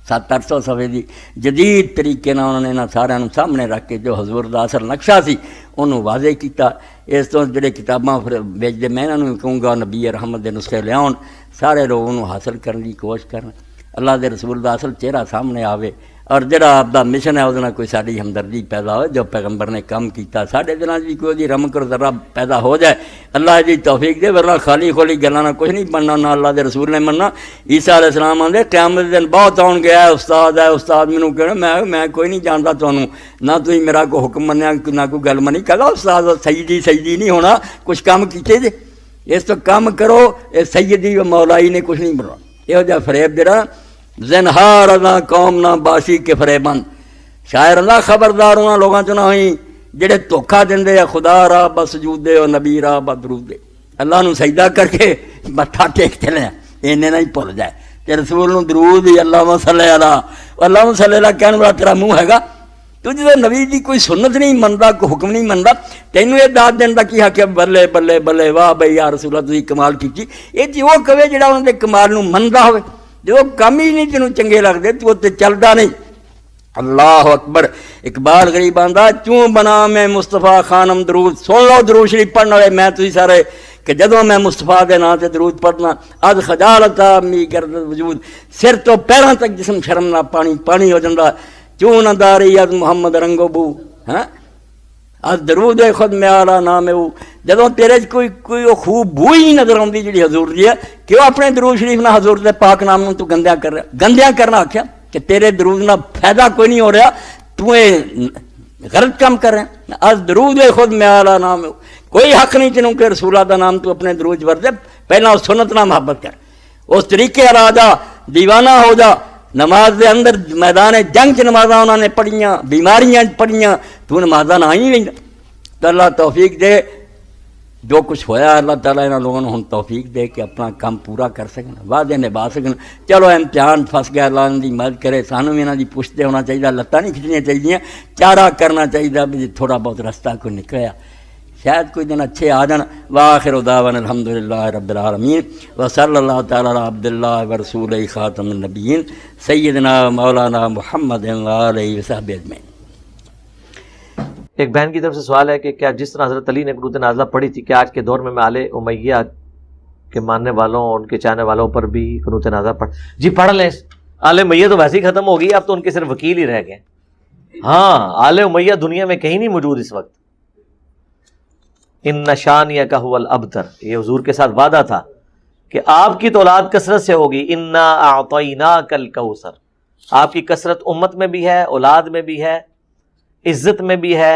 700-800 صفحے دی جدید طریقے نال انہوں نے انہاں سارے سامنے رکھ کے جو حضور دا اصل نقشہ سی انہوں واضح کیتا. اس تو جڑے کتاباں بھیجدے میں انہوں نے کہوں گا نبی رحمت دے نسخے لیاؤن، سارے لوگ انہوں حاصل کرنے کی کوشش کرن، اللہ دے رسول دا اصل چہرہ سامنے آوے اور جڑا آپ دا مشن ہے وہ کوئی ساری ہمدردی پیدا ہو. جو پیغمبر نے کام کیتا سارے دنوں بھی کوئی دی رمک اور ذرہ پیدا ہو جائے، اللہ دی توفیق دے، ورنہ خالی خولی گلاں نہ کچھ نہیں بننا، نہ اللہ دے رسول نے مننا. عیسیٰ علیہ السلام آندے قیامت دن بہت آن گیا ہے استاد مینوں کہنا میں کوئی نہیں جانتا تانوں، نہ تسی میرا کوئی حکم منیا نہ کوئی گل منی. کہا استاد سیدی نہیں ہونا، کچھ کام کیتے جے اس تو کام کرو، سیدی و مولائی نے کچھ نہیں بننا. یہ جا فریب جڑا زنہار ازاں قوم نہ باشی کے فریبند، شاعر اللہ خبردار انہاں لوگاں چ نہ ہوئی جڑے دھوکھا دیندے آ خدا را بسجود دے اور نبی را بدرود دے. اللہ نو سجدہ کر کے متھا ٹیکتے لیں اینے نہ ہی بھول جائے کہ رسول نو درود ہی اللہم صلی علیہ، اللہم صلی علیہ کہنے والا تیرا منہ ہے گا؟ تو جدو نبی دی کوئی سنت نہیں منتا، کوئی حکم نہیں منتا، تینوں یہ داد دینا کی حق ہے بلے بلے بلے واہ بھائی یا رسول اللہ تسی کمال کیتی. یہ جی وہ کہے جڑا انہاں دے کمال نو مندا ہوئے، جو کم ہی نہیں تینوں چنگے لگتے تو تے چلدا نہیں. اللہ اکبر. اقبال غریب آندا چوں بنا میں مصطفیٰ خانم درود. سن لو درود شریف پڑھنے والے میں تسی سارے کہ جدوں میں مصطفیٰ دے نام تے درود پڑھنا از خجالتا می گرد وجود، سر تو پیراں تک جسم شرم نہ پانی ہو جاندا. چوں نہ داری از محمد رنگو بو، ہاں از درود خود میارا نام او. جدوں تیرے کوئی خوب بو ہی نظر آتی جی حضور دی ہے، کیوں اپنے درود شریف نہ حضور دے پاک نام تو گندیا کر رہا؟ گندیا کرنا آخیا کہ تیرے درود نہ فائدہ کوئی نہیں ہو رہا، تو غلط کام کر رہے ہیں. از درود خود میارا نام او. کوئی حق نہیں تینوں کہ رسولہ دا نام تو اپنے درود ورد دے. پہلا اس سنت نہ محبت کر، اس طریقے آ جا، دیوانہ ہو جا. نماز دے اندر میدان جنگ چ نمازاں انہوں نے پڑھیاں، بیماریاں پڑھیاں، تو نمازاں نہ ہی نہیں. تو اللہ توفیق دے، جو کچھ ہویا اللہ تعالیٰ انہوں لوگوں نے توفیق دے کہ اپنا کام پورا کر سکیں، وعدے نبھا سکیں. چلو امتحان پھنس گیا، اللہ ان کی مدد کرے، سانوں بھی انہوں کی پوچھتے ہونا چاہیے، لتاں نہیں کھچنیاں چاہیے، چارہ کرنا چاہیے بھی تھوڑا بہت رستہ کوئی نکلیا، شاید کوئی دن اچھے آ جان. وآخر دعوانا الحمدللہ رب العالمین وصلی اللہ تعالیٰ علی عبداللہ ورسولہ خاتم النبیین سیدنا مولانا محمد وآلہ وصحبہ اجمعین. ایک بہن کی طرف سے سوال ہے کہ کیا جس طرح حضرت علی نے قنوت نازلہ پڑھی تھی، کیا آج کے دور میں آل امیہ کے ماننے والوں اور ان کے چاہنے والوں پر بھی قنوت نازلہ جی پڑھ لیں. آل امیہ تو ویسے ہی ختم ہو گئی، اب تو ان کے صرف وکیل ہی رہ گئے. ہاں آل امیہ دنیا میں کہیں نہیں موجود اس وقت. ان شانیک هو الابتر، یہ حضور کے ساتھ وعدہ تھا کہ آپ کی تو اولاد کثرت سے ہوگی. انا اعطیناک الکوثر، آپ کی کثرت امت میں بھی ہے، اولاد میں بھی ہے، عزت میں بھی ہے،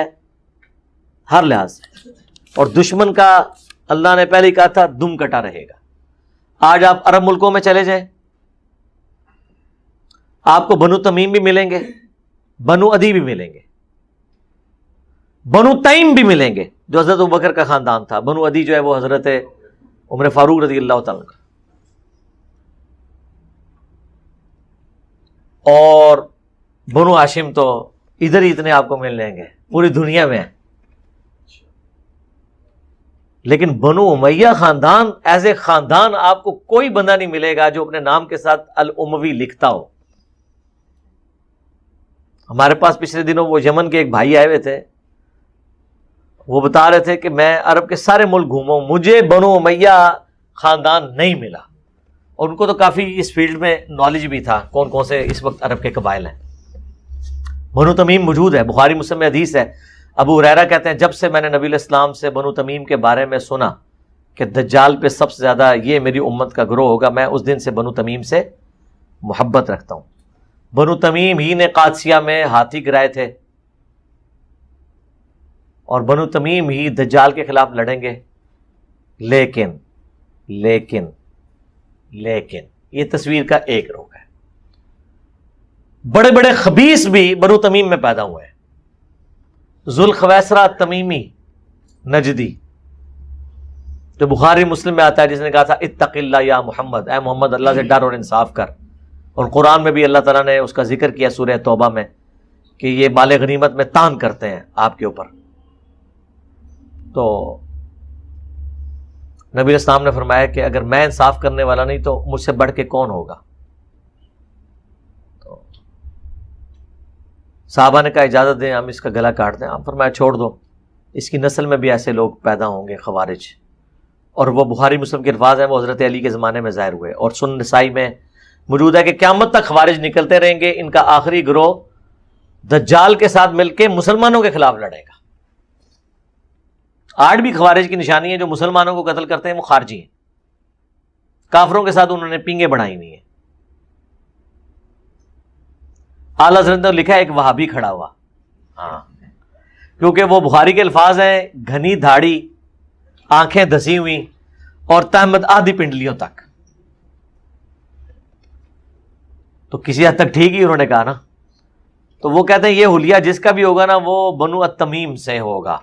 ہر لحاظ سے. اور دشمن کا اللہ نے پہلے کہا تھا دم کٹا رہے گا. آج آپ عرب ملکوں میں چلے جائیں، آپ کو بنو تمیم بھی ملیں گے، بنو عدی بھی ملیں گے، بنو تیم بھی ملیں گے جو حضرت ابوبکر کا خاندان تھا. بنو عدی جو ہے وہ حضرت عمر فاروق رضی اللہ تعالیٰ کا. اور بنو ہاشم تو ادھر ہی اتنے آپ کو مل لیں گے، پوری دنیا میں. لیکن بنو امیہ خاندان ایز اے خاندان آپ کو کوئی بندہ نہیں ملے گا جو اپنے نام کے ساتھ الاموی لکھتا ہو. ہمارے پاس پچھلے دنوں وہ یمن کے ایک بھائی آئے ہوئے تھے، وہ بتا رہے تھے کہ میں عرب کے سارے ملک گھوما، مجھے بنو امیہ خاندان نہیں ملا. اور ان کو تو کافی اس فیلڈ میں نالج بھی تھا کون کون سے اس وقت عرب کے قبائل ہیں. بنو تمیم موجود ہے، بخاری مسلم میں حدیث ہے ابو ہریرہ کہتے ہیں جب سے میں نے نبی علیہ السلام سے بنو تمیم کے بارے میں سنا کہ دجال پہ سب سے زیادہ یہ میری امت کا گروہ ہوگا، میں اس دن سے بنو تمیم سے محبت رکھتا ہوں۔ بنو تمیم ہی نے قادسیہ میں ہاتھی گرائے تھے، اور بنو تمیم ہی دجال کے خلاف لڑیں گے، لیکن یہ تصویر کا ایک رخ ہے۔ بڑے بڑے خبیث بھی بنو تمیم میں پیدا ہوئے ہیں۔ ذوالخویسرہ تمیمی نجدی جو بخاری مسلم میں آتا ہے، جس نے کہا تھا اتق اللہ یا محمد، اے محمد اللہ سے ڈر اور انصاف کر، اور قرآن میں بھی اللہ تعالیٰ نے اس کا ذکر کیا سورہ توبہ میں کہ یہ مال غنیمت میں تان کرتے ہیں آپ کے اوپر۔ تو نبی علیہ السلام نے فرمایا کہ اگر میں انصاف کرنے والا نہیں تو مجھ سے بڑھ کے کون ہوگا؟ تو صحابہ نے کہا اجازت دیں ہم اس کا گلا کاٹ دیں۔ آپ فرمایا چھوڑ دو، اس کی نسل میں بھی ایسے لوگ پیدا ہوں گے خوارج، اور وہ بخاری مسلم کے الفاظ ہیں، وہ حضرت علی کے زمانے میں ظاہر ہوئے، اور سنن نسائی میں موجود ہے کہ قیامت تک خوارج نکلتے رہیں گے، ان کا آخری گروہ دجال کے ساتھ مل کے مسلمانوں کے خلاف لڑے گا۔ آج بھی خوارج کی نشانی ہے، جو مسلمانوں کو قتل کرتے ہیں وہ خارجی ہیں، کافروں کے ساتھ انہوں نے پینگیں بڑھائی ہوئی ہیں۔ اعلیٰ حضرت نے لکھا ہے ایک وہابی کھڑا ہوا، ہاں، کیونکہ وہ بخاری کے الفاظ ہیں گھنی دھاڑی، آنکھیں دھسی ہوئی، اور تہمت آدھی پنڈلیوں تک۔ تو کسی حد تک ٹھیک ہی انہوں نے کہا نا۔ تو وہ کہتے ہیں یہ حلیہ جس کا بھی ہوگا نا وہ بنو التمیم سے ہوگا،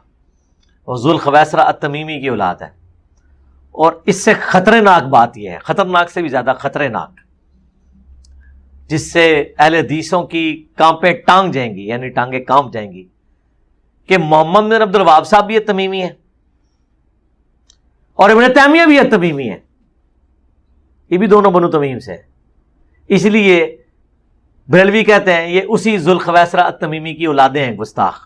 وہ ذوالخویسرہ التمیمی کی اولاد ہے۔ اور اس سے خطرناک بات یہ ہے، خطرناک سے بھی زیادہ خطرناک، جس سے اہل حدیثوں کی کانپیں ٹانگ جائیں گی، یعنی ٹانگیں کانپ جائیں گی، کہ محمد بن عبد الوہاب صاحب بھی تمیمی ہے اور ابن تیمیہ بھی تمیمی ہے، یہ بھی دونوں بنو تمیم سے ہیں۔ اس لیے بریلوی کہتے ہیں یہ اسی ذوالخویسرہ التمیمی کی اولادیں ہیں، گستاخ۔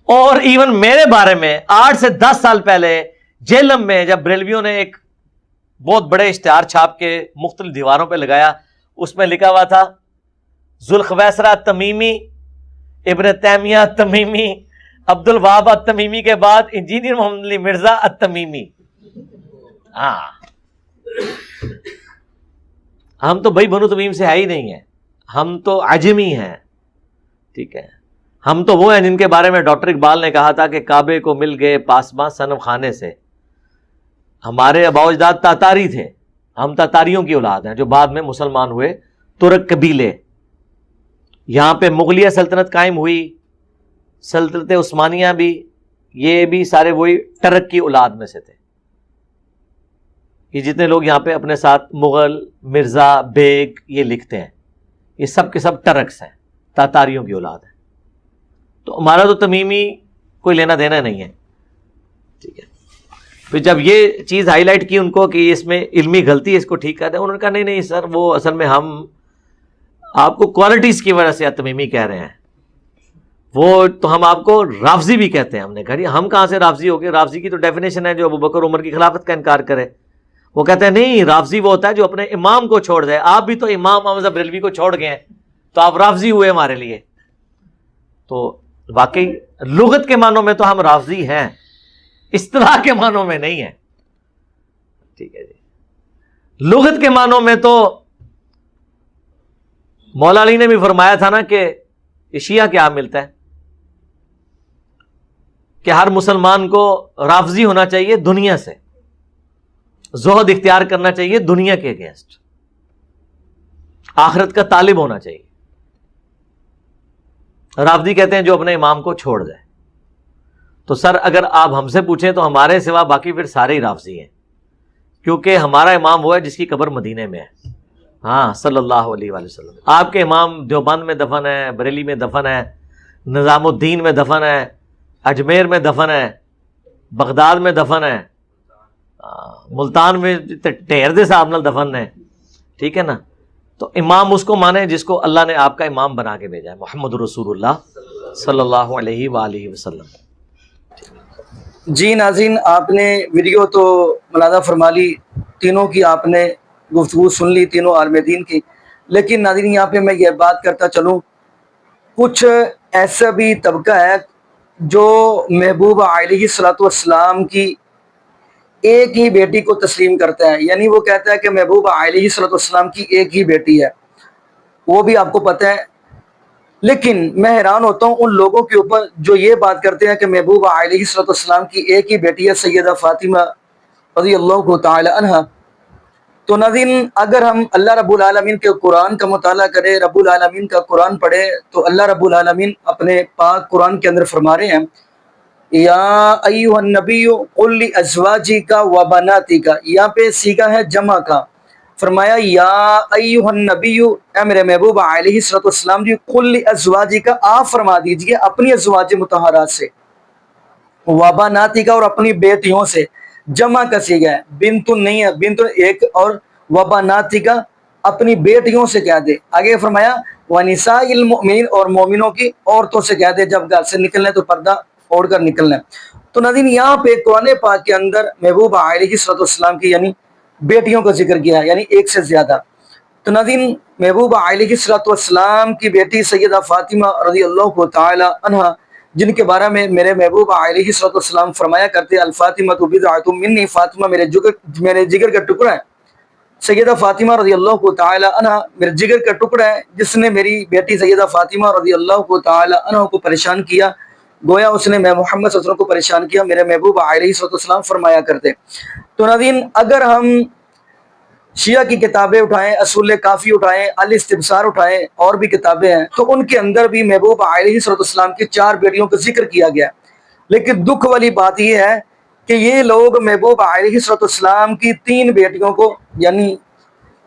اور ایون میرے بارے میں 8 سے 10 سال پہلے جیلم میں جب بریلویوں نے ایک بہت بڑے اشتہار چھاپ کے مختلف دیواروں پہ لگایا، اس میں لکھا ہوا تھا ذوالخویسرہ التمیمی، ابن تیمیہ التمیمی، عبد الوہاب التمیمی کے بعد انجینئر محمد علی مرزا التمیمی۔ ہاں، ہم تو بھائی بنو تمیم سے ہے ہی نہیں ہیں، ہم تو عجمی ہیں، ٹھیک ہے۔ ہم تو وہ ہیں جن کے بارے میں ڈاکٹر اقبال نے کہا تھا کہ کعبے کو مل گئے پاسباں صنم خانے سے۔ ہمارے آباء و اجداد تاتاری تھے، ہم تاتاریوں کی اولاد ہیں جو بعد میں مسلمان ہوئے، ترک قبیلے۔ یہاں پہ مغلیہ سلطنت قائم ہوئی، سلطنت عثمانیہ بھی، یہ بھی سارے وہی ٹرک کی اولاد میں سے تھے۔ یہ جتنے لوگ یہاں پہ اپنے ساتھ مغل، مرزا، بیگ یہ لکھتے ہیں، یہ سب کے سب ٹرکس ہیں، تاتاریوں کی اولاد ہیں۔ تو ہمارا تو تمیمی کوئی لینا دینا نہیں ہے، ٹھیک ہے۔ پھر جب یہ چیز ہائی لائٹ کی ان کو کہ اس میں علمی غلطی ہے، اس کو ٹھیک کر دیں، انہوں نے کہا نہیں نہیں سر، وہ اصل میں ہم آپ کو کوالٹیز کی وجہ سے تمیمی کہہ رہے ہیں، وہ تو ہم آپ کو رافضی بھی کہتے ہیں۔ ہم نے کہا ہم کہاں سے رافضی ہو گئے؟ رافضی کی تو ڈیفینیشن ہے جو ابوبکر عمر کی خلافت کا انکار کرے۔ وہ کہتے ہیں نہیں، رافضی وہ ہوتا ہے جو اپنے امام کو چھوڑ دے۔ آپ بھی تو امام احمد بریلوی کو چھوڑ گئے ہیں، تو آپ رافضی ہوئے ہمارے لیے۔ تو واقعی لغت کے معنوں میں تو ہم رافضی ہیں، اصطلاح کے معنوں میں نہیں ہیں، ٹھیک ہے جی۔ لغت کے معنوں میں تو مولا علی نے بھی فرمایا تھا نا کہ شیعہ کیا ملتا ہے کہ ہر مسلمان کو رافضی ہونا چاہیے دنیا سے، زہد اختیار کرنا چاہیے دنیا کے اگینسٹ، آخرت کا طالب ہونا چاہیے۔ رافضی کہتے ہیں جو اپنے امام کو چھوڑ جائے۔ تو سر اگر آپ ہم سے پوچھیں تو ہمارے سوا باقی پھر سارے ہی رافضی ہیں، کیونکہ ہمارا امام وہ ہے جس کی قبر مدینے میں ہے، ہاں صلی اللہ علیہ وآلہ وسلم۔ آپ کے امام دیوبند میں دفن ہے، بریلی میں دفن ہے، نظام الدین میں دفن ہے، اجمیر میں دفن ہے، بغداد میں دفن ہے، ملتان میں ٹھہر دے صاحب نال دفن ہے، ٹھیک ہے نا۔ تو امام اس کو مانے جس کو اللہ نے آپ کا امام بنا کے بھیجا ہے، محمد رسول اللہ صلی اللہ علیہ وآلہ وسلم۔ جی ناظرین، آپ نے ویڈیو تو ملاحظہ فرما لی، تینوں کی آپ نے گفتگو سن لی، تینوں عالم دین کی۔ لیکن ناظرین یہاں پہ میں یہ بات کرتا چلوں، کچھ ایسا بھی طبقہ ہے جو محبوب علیہ الصلوۃ والسلام کی ایک ہی بیٹی کو تسلیم کرتا ہے، یعنی وہ کہتا ہے کہ محبوب علیہ الصلوۃ والسلام کی ایک ہی بیٹی ہے، وہ بھی آپ کو پتہ ہے۔ لیکن میں حیران ہوتا ہوں ان لوگوں کے اوپر جو یہ بات کرتے ہیں کہ محبوب علیہ الصلوۃ والسلام کی ایک ہی بیٹی ہے سیدہ فاطمہ رضی اللہ تعالی عنہا۔ تو ناظرین، اگر ہم اللہ رب العالمین کے قرآن کا مطالعہ کریں، رب العالمین کا قرآن پڑھے، تو اللہ رب العالمین اپنے پاک قرآن کے اندر فرما رہے ہیں یا ایھا النبی قل لازواجک و بناتک، یہاں پہ صیغہ ہے جمع کا، فرمایا یا ایھا النبی، اے میرے محبوب علیہ الصلوۃ والسلام جی، قل لازواجک، آپ فرما دیجئے اپنی ازواج مطہرات سے، و بناتک، اور اپنی بیٹیوں سے، جمع کا صیغہ ہے، بنت نہیں ہے، بنت ایک، اور و بناتک اپنی بیٹیوں سے کہہ دے۔ آگے فرمایا ونساء المؤمنین، اور مومنوں کی عورتوں سے کہہ دے جب گھر سے نکلنے تو پردہ اوڑھ کر نکلنا ہے۔ تو ناظرین، یہاں پہ قرآن پاک کے اندر محبوب علیہ الصلوۃ والسلام کی یعنی بیٹیوں کا ذکر کیا ہے، یعنی ایک سے زیادہ۔ تو ناظرین، محبوب علیہ الصلوۃ والسلام کی بیٹی سیدہ فاطمہ رضی اللہ تعالی عنہا، جن کے بارے میں میرے محبوب علیہ الصلوۃ والسلام فرمایا کرتے الفاطمہ بضعۃ منی، فاطمہ میرے جگر کا ٹکڑا ہے۔ سیدہ فاطمہ رضی اللہ تعالی عنہا میرے جگر کا ٹکڑا ہے، جس نے میری بیٹی سیدہ فاطمہ رضی اللہ تعالی عنہ کو پریشان کیا، گویا اس نے میں محمد صلی اللہ علیہ وسلم کو پریشان کیا، میرے محبوب علیہ الصلوۃ والسلام فرمایا کرتے۔ تو ناظرین، اگر ہم شیعہ کی کتابیں اٹھائیں، اصول کافی اٹھائیں، الاستبصار اٹھائیں، اور بھی کتابیں ہیں، تو ان کے اندر بھی محبوب علیہ الصلوۃ والسلام کی 4 بیٹیوں کا ذکر کیا گیا ہے۔ لیکن دکھ والی بات یہ ہے کہ یہ لوگ محبوب علیہ الصلوۃ والسلام کی 3 بیٹیوں کو، یعنی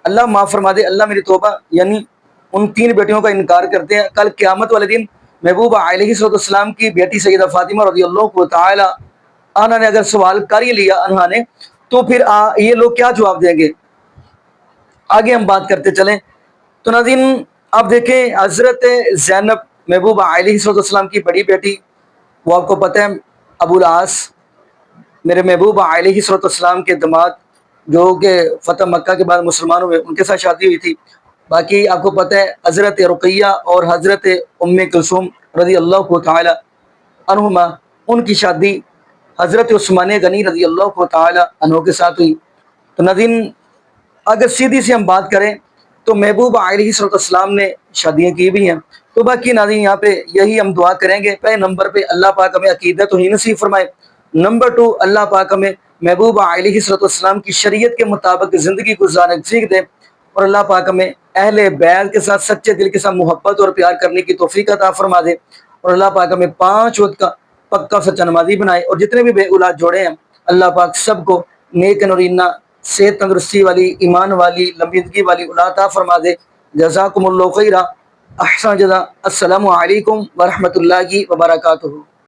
اللہ معاف فرما دے، اللہ میری توبہ، یعنی ان 3 بیٹیوں کا انکار کرتے ہیں۔ کل قیامت والے دن محبوب علیہ الصلوۃ والسلام کی بیٹی سیدہ فاطمہ رضی اللہ تعالی عنہا نے اگر سوال کر ہی لیا عنہا نے، تو پھر یہ لوگ کیا جواب دیں گے؟ آگے ہم بات کرتے چلیں۔ تو ناظرین، اب دیکھیں حضرت زینب محبوب علیہ الصلوۃ والسلام کی بڑی بیٹی، وہ آپ کو پتہ ہے ابو العاص میرے محبوب علیہ الصلوۃ والسلام کے داماد، جو کہ فتح مکہ کے بعد مسلمان ہوئے، ان کے ساتھ شادی ہوئی تھی۔ باقی آپ کو پتہ ہے حضرت رقیہ اور حضرت ام کلثوم رضی اللہ تعالی عنہما، ان کی شادی حضرت عثمان غنی رضی اللہ تعالی عنہ کے ساتھ ہوئی۔ تو ناظرین، اگر سیدھی سی ہم بات کریں تو محبوب علیہ الصلوۃ والسلام نے شادیاں کی بھی ہیں۔ تو باقی ناظرین، یہاں پہ یہی ہم دعا کریں گے، پہلے نمبر پہ اللہ پاک ہمیں عقیدہ توحید نصیب فرمائے، نمبر 2 اللہ پاک ہمیں محبوب علیہ الصلوۃ والسلام کی شریعت کے مطابق زندگی گزارنے کی سیکھ دے، اور اللہ پاک ہمیں اہل بیت کے ساتھ سچے دل کے ساتھ محبت اور پیار کرنے کی توفیق عطا فرما دے، اور اللہ پاک ہمیں 5 وقت کا پکا سچا نمازی بنائے، اور جتنے بھی بے اولاد جوڑے ہیں اللہ پاک سب کو نیک نورینہ، صحت تندرستی والی، ایمان والی، لمبی زندگی والی اولاد عطا فرما دے۔ جزاکم اللہ خیرا، احسن جزا۔ السلام علیکم ورحمۃ اللہ وبرکاتہ۔